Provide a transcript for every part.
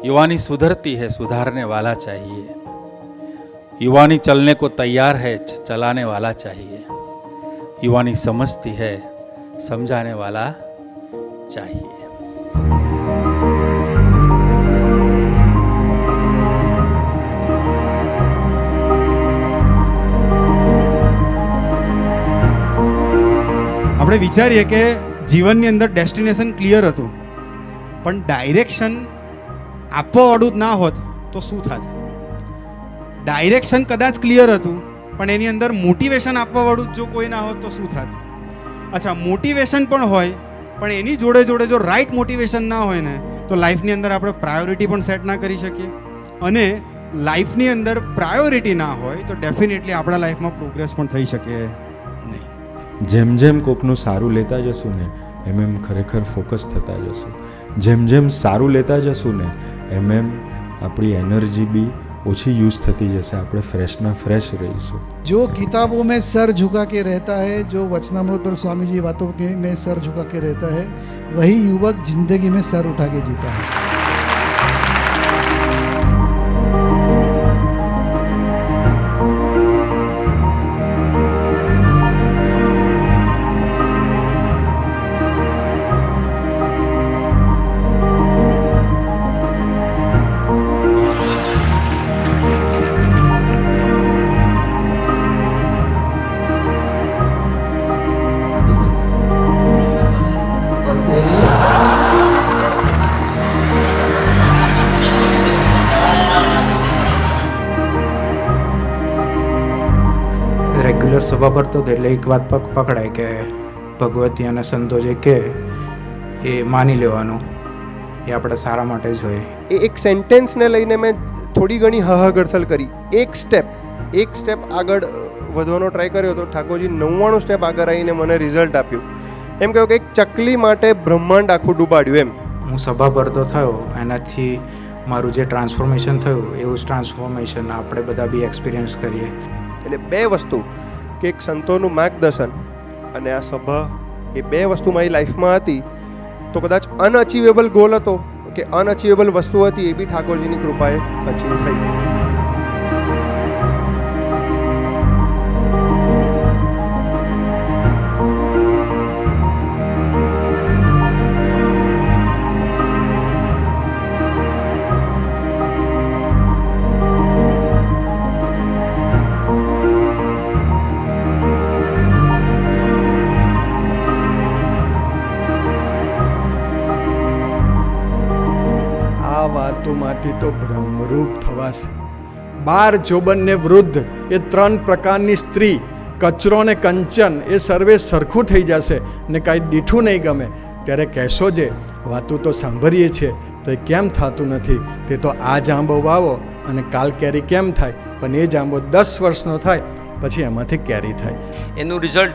युवानी सुधरती है, सुधारने वाला चाहिए। युवानी चलने को तैयार है, चलाने वाला चाहिए। युवानी समझती है, समझाने वाला चाहिए। આપણે વિચારીએ કે જીવનની અંદર ડેસ્ટિનેશન ક્લિયર હતું, પણ ડાયરેક્શન આપવાવાળું જ ના હોત તો શું થાત? ડાયરેક્શન કદાચ ક્લિયર હતું, પણ એની અંદર મોટિવેશન આપવાવાળું જો કોઈ ના હોત તો શું થાત? અચ્છા, મોટિવેશન પણ હોય, પણ એની જોડે જોડે જો રાઈટ મોટિવેશન ના હોય ને તો લાઈફની અંદર આપણે પ્રાયોરિટી પણ સેટ ના કરી શકીએ, અને લાઈફની અંદર પ્રાયોરિટી ના હોય તો ડેફિનેટલી આપણા લાઈફમાં પ્રોગ્રેસ પણ થઈ શકે નહીં. જેમ જેમ કોકનું સારું લેતા જશું ને એમ એમ ખરેખર ફોકસ થતા જશું. જેમ જેમ સારું લેતા જશું ને એમ એમ આપણી એનર્જી બી ઓછી યુઝ થતી જશે, આપણે ફ્રેશના ફ્રેશ રહીશું. जो किताबों में सर झुका के रहता है, जो वचनामृत और स्वामी जी बातों के में सर झुका के रहता है, वही युवक जिंदगी में सर उठा के जीता है. રેગ્યુલર સભા ભરતો હતો એટલે એક વાત પકડાય કે ભગવતી અને સંતો જે કહે એ માની લેવાનું, એ આપણે સારા માટે જ હોય. એ એક સેન્ટેન્સને લઈને મેં થોડી ઘણી હહગડથલ કરી. એક સ્ટેપ આગળ વધવાનો ટ્રાય કર્યો તો ઠાકોરજી 99 સ્ટેપ આગળ આવીને મને રિઝલ્ટ આપ્યું. એમ કહ્યું કે એક ચકલી માટે બ્રહ્માંડ આખું ડૂબાડ્યું. એમ હું સભા ભરતો થયો, એનાથી મારું જે ટ્રાન્સફોર્મેશન થયું એવું જ ટ્રાન્સફોર્મેશન આપણે બધા બી એક્સપિરિયન્સ કરીએ. એટલે બે વસ્તુ, કે એક સંતોનું માર્ગદર્શન અને આ સભા, એ બે વસ્તુ મારી લાઈફમાં હતી. તો કદાચ અનઅચીવેબલ ગોલ હતો કે અનઅચીવેબલ વસ્તુ હતી, એ બી ઠાકોરજીની કૃપાએ અચીવ થઈ. વાતોમાંથી તો ભ્રમરૂપ થવાશે. 12 જોબન ને વૃદ્ધ એ 3 પ્રકારની સ્ત્રી, કચરો ને કંચન એ સર્વે સરખું થઈ જશે ને કાંઈ દીઠું નહીં ગમે. ત્યારે કહેશો જે વાતું તો સાંભળીએ છીએ તો એ કેમ થતું નથી? તે તો આ જાંબો વાવો અને કાલ કેરી કેમ થાય? પણ એ જાંબો 10 વર્ષનો થાય પછી એમાંથી કેરી થાય. એનું રિઝલ્ટ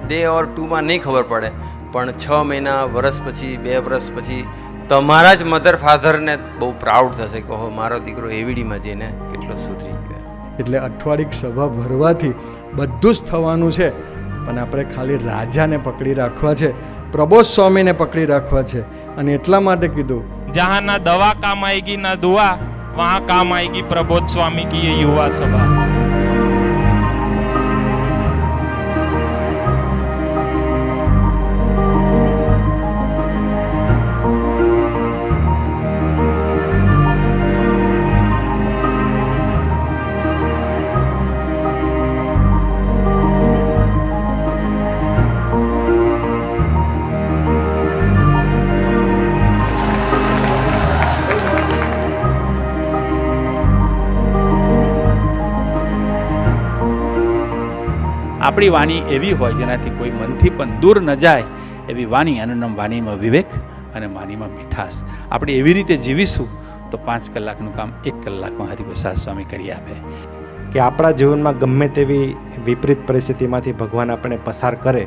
ડે ઓર 2માં નહીં ખબર પડે, પણ 6 મહિના, વર્ષ પછી, 2 વર્ષ પછી તમારા જ મધર ફાધરને બહુ પ્રાઉડ થશે કે ઓહો, મારો દીકરો એવીડીમાં જઈને કેટલો સુધરી ગયો. એટલે અઠવાડિક સભા ભરવાથી બધું જ થવાનું છે, પણ આપણે ખાલી રાજાને પકડી રાખવા છે, પ્રબોધ સ્વામીને પકડી રાખવા છે. અને એટલા માટે કીધું, जहाँ ना दवा काम आएगी ना दुआ, वहाँ काम आएगी प्रबोध स्वामी की ये युवा सभा. આપણી વાણી એવી હોય જેનાથી કોઈ મનથી પણ દૂર ન જાય એવી વાણી. આનું નામ વાણીમાં વિવેક અને વાણીમાં મીઠાશ. આપણે એવી રીતે જીવીશું તો 5 કલાકનું કામ 1 કલાકમાં હરિપ્રસાદ સ્વામી કરી આપે. કે આપણા જીવનમાં ગમે તેવી વિપરીત પરિસ્થિતિમાંથી ભગવાન આપણને પસાર કરે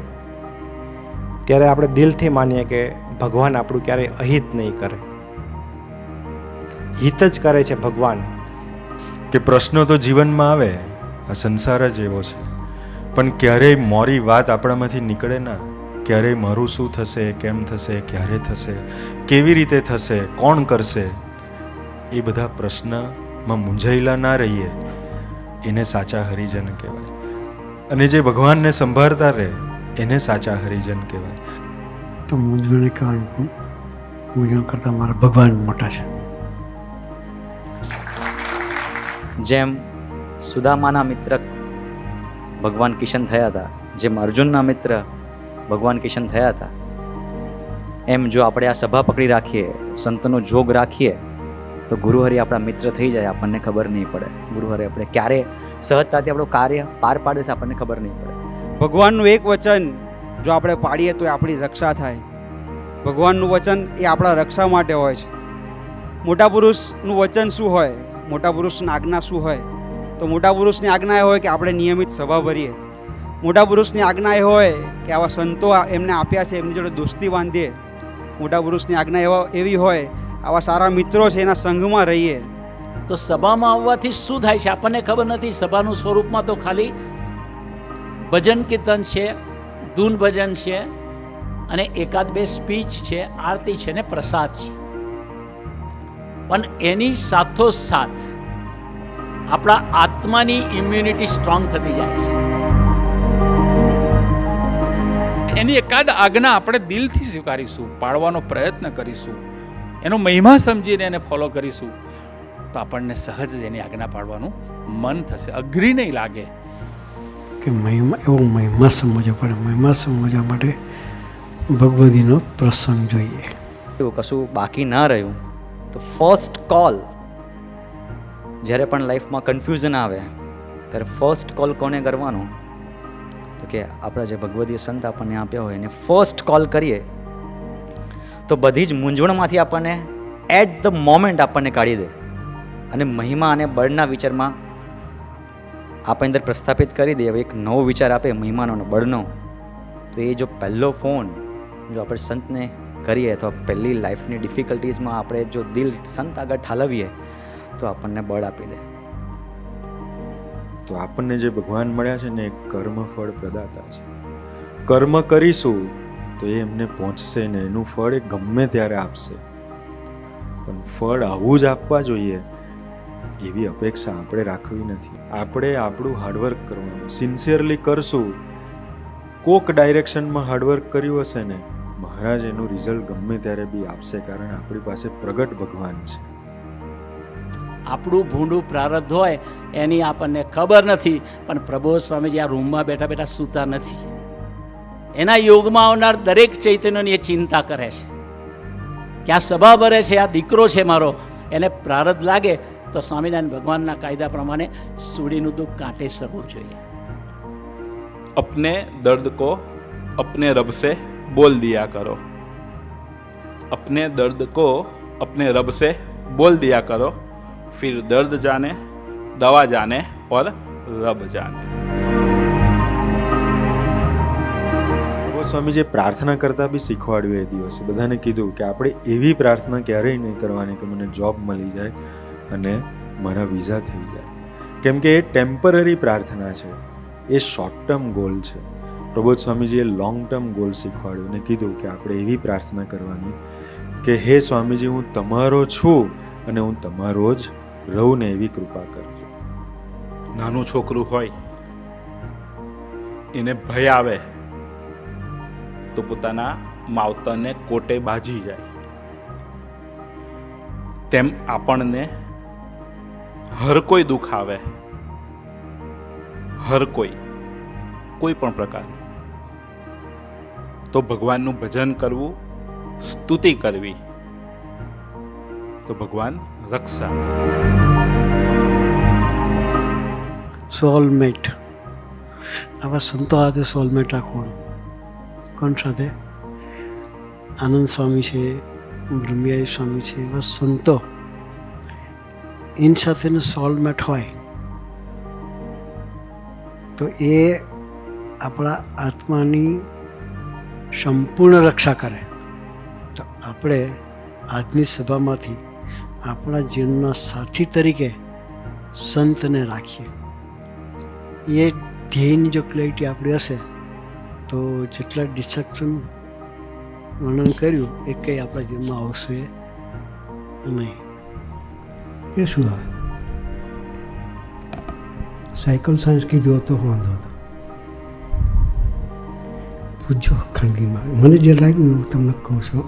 ત્યારે આપણે દિલથી માનીએ કે ભગવાન આપણું ક્યારેય અહિત નહીં કરે, હિત જ કરે છે ભગવાન. કે પ્રશ્નો તો જીવનમાં આવે, આ સંસાર જ એવો છે, પણ ક્યારેય મોરી વાત આપણામાંથી નીકળે ના. ક્યારેય મારું શું થશે, કેમ થશે, ક્યારે થશે, કેવી રીતે થશે, કોણ કરશે, એ બધા પ્રશ્નમાં મૂંઝાયેલા ના રહીએ એને સાચા હરિજન કહેવાય. અને જે ભગવાનને સંભાળતા રહે એને સાચા હરિજન કહેવાય. તો મૂંઝવણ કહેવાનું, મૂંઝવણ કરતાં મારા ભગવાન મોટા છે. જેમ સુદામાના મિત્ર ભગવાન કિશન થયા હતા, જેમ અર્જુનના મિત્ર ભગવાન કિશન થયા હતા, એમ જો આપણે આ સભા પકડી રાખીએ, સંતનો જોગ રાખીએ, તો ગુરુહરિ આપણા મિત્ર થઈ જાય, આપણને ખબર નહીં પડે. ગુરુહરિ આપણે ક્યારે સહજતાથી આપણું કાર્ય પાર પાડે છે આપણને ખબર નહીં પડે. ભગવાનનું એક વચન જો આપણે પાડીએ તો આપણી રક્ષા થાય. ભગવાનનું વચન એ આપણા રક્ષા માટે હોય છે. મોટા પુરુષનું વચન શું હોય, મોટા પુરુષની આજ્ઞા શું હોય? તો મોટા પુરુષની આજ્ઞા એ હોય કે આપણે નિયમિત સભા ભરીએ. મોટા પુરુષની આજ્ઞા એ હોય કે આવા સંતો એમને આપ્યા છે એમની જોડે દોસ્તી બાંધીએ. મોટા પુરુષની આજ્ઞા એવી હોય આવા સારા મિત્રો છે એના સંઘમાં રહીએ. તો સભામાં આવવાથી શું થાય છે આપણને ખબર નથી. સભાનું સ્વરૂપમાં તો ખાલી ભજન કીર્તન છે, ધૂન ભજન છે, અને એકાદ બે સ્પીચ છે, આરતી છે ને પ્રસાદ છે. પણ એની સાથોસાથ આપણા આત્માની ઇમ્યુનિટી સ્ટ્રોંગ થતી જાય છે. એની એકાદ આજ્ઞા આપણે દિલથી સ્વીકારીશું, પાળવાનો પ્રયત્ન કરીશું, એનો મહિમા સમજીને એને ફોલો કરીશું, તો આપણને સહજ જ એની આજ્ઞા પાડવાનું મન થશે, અઘરી નહીં લાગે. કે મહિમા એવો મહિમા સમજવો પડે. મહિમા સમજવા માટે ભગવદીનો પ્રસંગ જોઈએ. એવું કશું બાકી ના રહ્યું તો ફર્સ્ટ કોલ, જ્યારે પણ લાઈફમાં કન્ફ્યુઝન આવે ત્યારે ફર્સ્ટ કોલ કોને કરવાનો? તો કે આપણા જે ભગવદીય સંત આપણને આપ્યા હોય એને ફર્સ્ટ કોલ કરીએ તો બધી જ મૂંઝવણમાંથી આપણને એટ ધ મોમેન્ટ આપણને કાઢી દે અને મહિમા અને બળના વિચારમાં આપણી અંદર પ્રસ્થાપિત કરી દે. હવે એક નવો વિચાર આપે મહિમાનો અને બળનો, તો એ જો પહેલો ફોન જો આપણે સંતને કરીએ તો પહેલી લાઈફની ડિફિકલ્ટીઝમાં આપણે જો દિલ સંત આગળ ઠાલવીએ તો આપણને બળ આપી દે. તો આપણને જે ભગવાન મળ્યા છે ને એ કર્મ ફળ પ્રદાતા છે. કર્મ કરીશું તો એ એમને પહોંચશે ને એનું ફળ એ ગમે ત્યારે આપશે. પણ ફળ આવું જ આપવા જોઈએ એવી અપેક્ષા આપણે રાખવી નથી. આપણે આપણું હાર્ડવર્ક કરવાનું, સિન્સિયરલી કરશું. કોક ડાયરેક્શનમાં હાર્ડવર્ક કર્યું હશે ને મહારાજ એનું રિઝલ્ટ ગમે ત્યારે બી આપશે, કારણ આપણી પાસે પ્રગટ ભગવાન છે. આપણું ભૂંડું પ્રારબ્ધ હોય એની આપણને ખબર નથી, પણ પ્રબોધ સ્વામીજી આ રૂમમાં બેઠા બેઠા સૂતા નથી. એના યોગમાં આવનાર દરેક ચૈતન્યની એ ચિંતા કરે છે કે આ સભા ભરે છે, આ દીકરો છે મારો, એને પ્રારબ્ધ લાગે તો સ્વામિનારાયણ ભગવાનના કાયદા પ્રમાણે સુડીનું દુઃખ કાંટે શકવું જોઈએ. अपने दर्द को अपने रब से बोल दिया करो. अपने दर्द को अपने रब से बोल दिया करो, फिर दर्द जाने, दवा जाने और रब जाने. સ્વામીજીએ પ્રાર્થના કરતા બી શીખવાડ્યું એ દિવસે. બધાને કીધું કે આપણે એવી પ્રાર્થના ક્યારેય નહીં કરવાની કે મને જોબ મળી જાય અને મારા વિઝા થઈ જાય, કેમ કે એ ટેમ્પરરી પ્રાર્થના છે, એ શોર્ટ ટર્મ ગોલ છે. પ્રબોધ સ્વામીજીએ લોંગ ટર્મ ગોલ શીખવાડ્યું અને કીધું કે આપણે એવી પ્રાર્થના કરવાની કે હે સ્વામીજી, હું તમારો છું અને હું તમારો જ રહું ને એવી કૃપા કરજો. નાનું છોકરું હોય એને ભય આવે તો પોતાના માવતરને કોટે બાજી જાય, તેમ આપણને હર કોઈ દુઃખ આવે, હર કોઈ પણ પ્રકારનું, તો ભગવાનનું ભજન કરવું, સ્તુતિ કરવી, તો ભગવાન રક્ષા. સોલમેટ, આવા સંતો સાથે સોલમેટ રાખવાનું. કોણ સાથે? આનંદ સ્વામી છે, બ્રહ્મયાઈ સ્વામી છે, એવા સંતો, એની સાથેનો સોલમેટ હોય તો એ આપણા આત્માની સંપૂર્ણ રક્ષા કરે. તો આપણે આજની સભામાંથી આપણા જીવનના સાથી તરીકે સંતને રાખીએ. એ ધ્યેયની જો ક્લેરિટી આપણી હશે તો જેટલા ડિસ્ટ્રક્શન વર્ણન કર્યું એ કંઈ આપણા જીવનમાં આવશે નહીં. કે શું આવે? સાયકલ સાયન્સ કીધું તો વાંધો હતો. પૂછજો ખાનગીમાં. મને જે લાગ્યું એવું તમને કહું છું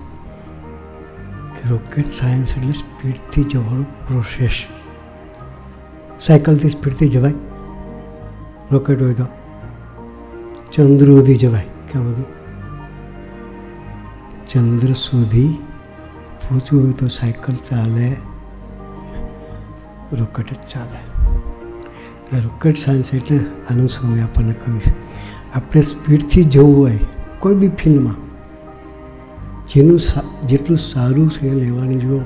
કે રોકેટ સાયન્સ એટલે સ્પીડથી જવાનો પ્રોસેસ. સાયકલથી સ્પીડથી જવાય, રોકેટ હોય તો ચંદ્ર સુધી જવાય. ક્યાં સુધી? ચંદ્ર સુધી પહોંચવું હોય તો સાયકલ ચાલે, રોકેટ જ ચાલે. એટલે રોકેટ સાયન્સ એટલે આનું સમય આપણને કહ્યું છે. આપણે સ્પીડથી જવું હોય કોઈ બી ફિલ્ડમાં, જેટલું સારું છે એ લેવાની જો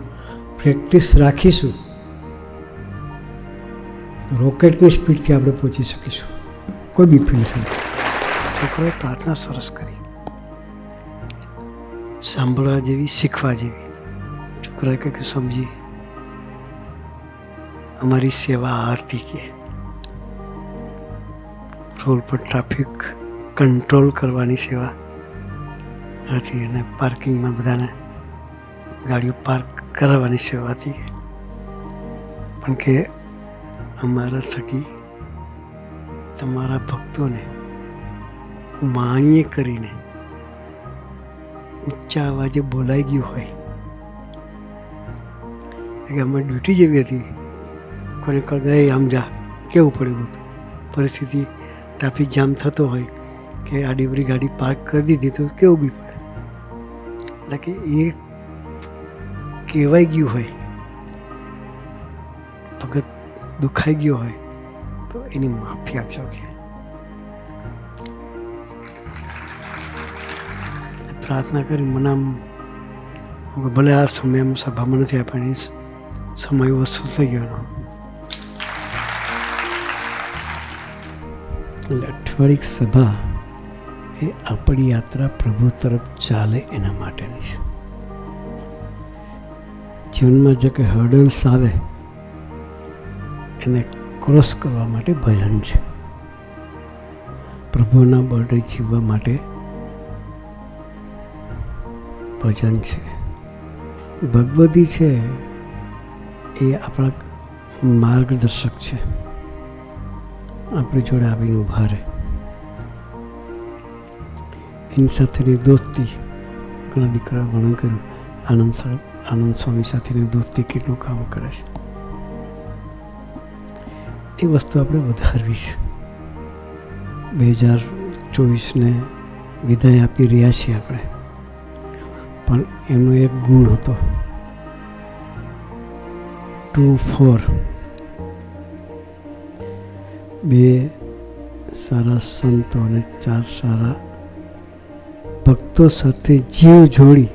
પ્રેક્ટિસ રાખીશું તો રોકેટની સ્પીડથી આપણે પહોંચી શકીશું કોઈ બી ફિલ્ડ સાથે. છોકરોએ પ્રાર્થના સરસ કરી, સાંભળવા જેવી, શીખવા જેવી. છોકરાએ કહે કે સમજી અમારી સેવા આ હતી કે રોડ પર ટ્રાફિક કંટ્રોલ કરવાની સેવા હતી અને પાર્કિંગમાં બધાને ગાડીઓ પાર્ક કરાવવાની સેવા હતી. પણ કે અમારા થકી તમારા ભક્તોને વાણીએ કરીને ઊંચા અવાજે બોલાઈ ગયું હોય કે અમારી ડ્યુટી જેવી હતી. કોને કહે આમ જા, કેવું પડ્યું હતું. પરિસ્થિતિ ટ્રાફિક જામ થતો હોય કે આડી બધી ગાડી પાર્ક કરી દીધી તો કેવું બી પડે. એટલે કે એ કહેવાઈ ગયું હોય, ભગત દુખાઈ ગયો હોય તો એની માફી આપજો. કે પ્રાર્થના કરી મનામ ભલે આ સમય સભામાં નથી આપવાની, સમય વસ્તુ થઈ ગયો. એટલે અઠવાડિક સભા એ આપણી યાત્રા પ્રભુ તરફ ચાલે એના માટેની છે. જીવનમાં જે કંઈ હર્ડલ્સ આવે એને ક્રોસ કરવા માટે ભજન છે. પ્રભુના બર્થડે જીવવા માટે ભજન છે. ભગવદી છે એ આપણા માર્ગદર્શક છે. આપણી જોડે આવીને ઊભા રહે. એની સાથેની દોસ્તી, ઘણા દીકરા વર્ણન કર્યું આનંદ સ્વામી સાથેની દોસ્તી કેટલું કામ કરે છે. એ વસ્તુ આપણે વધારવી છે. 2024ને વિદાય આપી રહ્યા છીએ આપણે, પણ એનો એક ગુણ હતો 2-4. 2 સારા સંતો અને 4 સારા ભક્તો સાથે જીવ જોડી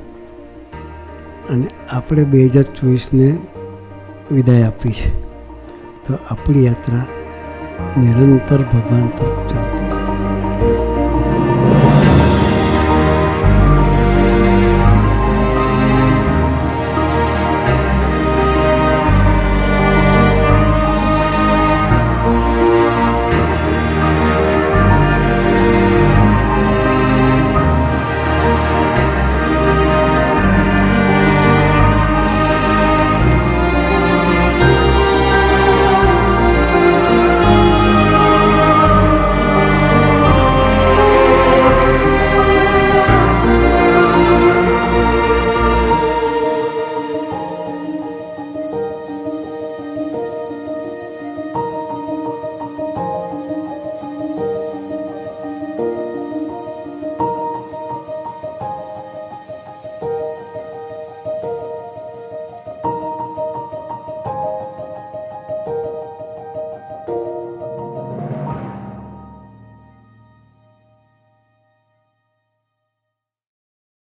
અને આપણે 2024ને વિદાય આપી છે. તો આપણી યાત્રા નિરંતર ભગવાન તરફ ચાલે.